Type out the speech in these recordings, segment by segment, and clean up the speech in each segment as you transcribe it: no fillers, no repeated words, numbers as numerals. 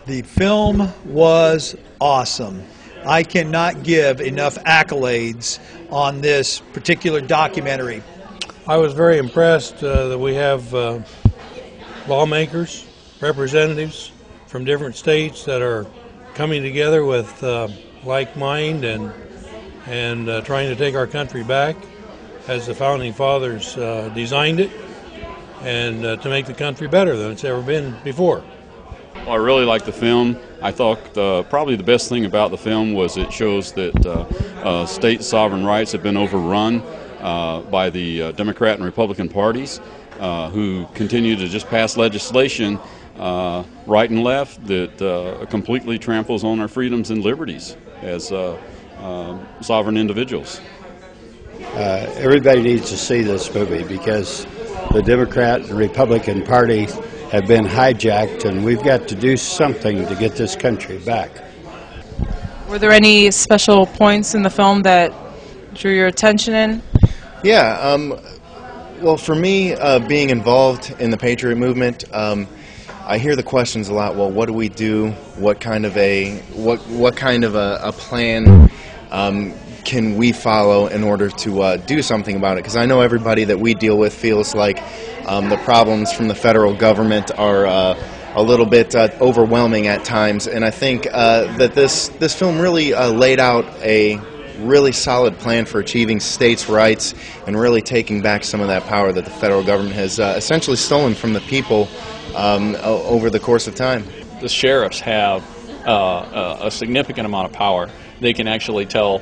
The film was awesome. I cannot give enough accolades on this particular documentary. I was very impressed that we have lawmakers, representatives from different states that are coming together with like mind and trying to take our country back as the Founding Fathers designed it, and to make the country better than it's ever been before. Well, I really liked the film. I thought probably the best thing about the film was it shows that state sovereign rights have been overrun by the Democrat and Republican parties, who continue to just pass legislation right and left that completely tramples on our freedoms and liberties as sovereign individuals. Everybody needs to see this movie because the Democrat and Republican Party have been hijacked, and we've got to do something to get this country back. Were there any special points in the film that drew your attention in? Yeah, well, for me, being involved in the Patriot movement, I hear the questions a lot. Well, what do we do? What kind of a plan can we follow in order to do something about it? Because I know everybody that we deal with feels like the problems from the federal government are a little bit overwhelming at times, and I think that this film really laid out a really solid plan for achieving states' rights and really taking back some of that power that the federal government has essentially stolen from the people over the course of time. The sheriffs have a significant amount of power. They can actually tell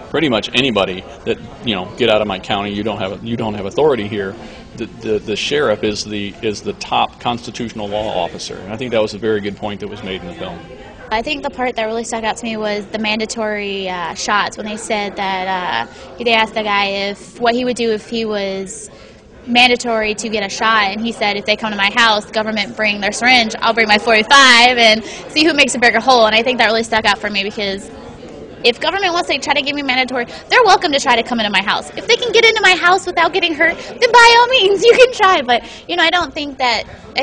pretty much anybody that, you know, get out of my county. You don't have authority here. The sheriff is the top constitutional law officer, and I think that was a very good point that was made in the film. I think the part that really stuck out to me was the mandatory shots, when they said that they asked the guy what he would do if he was mandatory to get a shot, and he said, if they come to my house, government bring their syringe, I'll bring my .45 and see who makes a bigger hole. And I think that really stuck out for me, because if government wants to try to give me mandatory, they're welcome to try to come into my house. If they can get into my house without getting hurt, then by all means, you can try. But, you know, I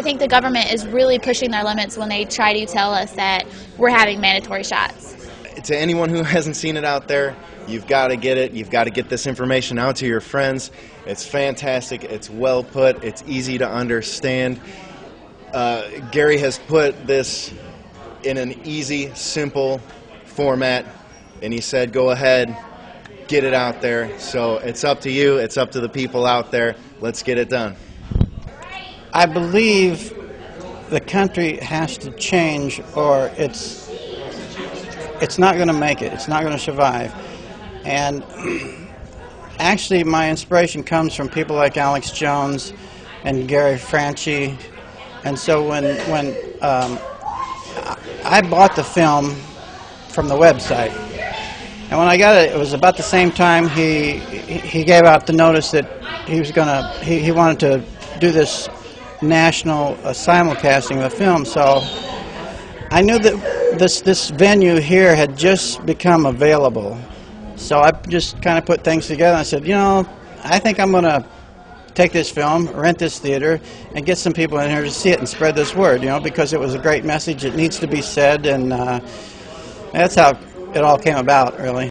think the government is really pushing their limits when they try to tell us that we're having mandatory shots. To anyone who hasn't seen it out there, you've got to get it. You've got to get this information out to your friends. It's fantastic. It's well put. It's easy to understand. Gary has put this in an easy, simple format, and he said, go ahead, get it out there. So it's up to you. It's up to the people out there. Let's get it done. I believe the country has to change, or it's not going to make it. It's not going to survive. And actually, my inspiration comes from people like Alex Jones and Gary Franchi. And so when I bought the film from the website, and when I got it, it was about the same time he gave out the notice that he wanted to do this national simulcasting of the film. So I knew that this venue here had just become available. So I just kind of put things together, and I said, you know, I think I'm going to take this film, rent this theater, and get some people in here to see it and spread this word, you know, because it was a great message. It needs to be said, and that's how it all came about, really.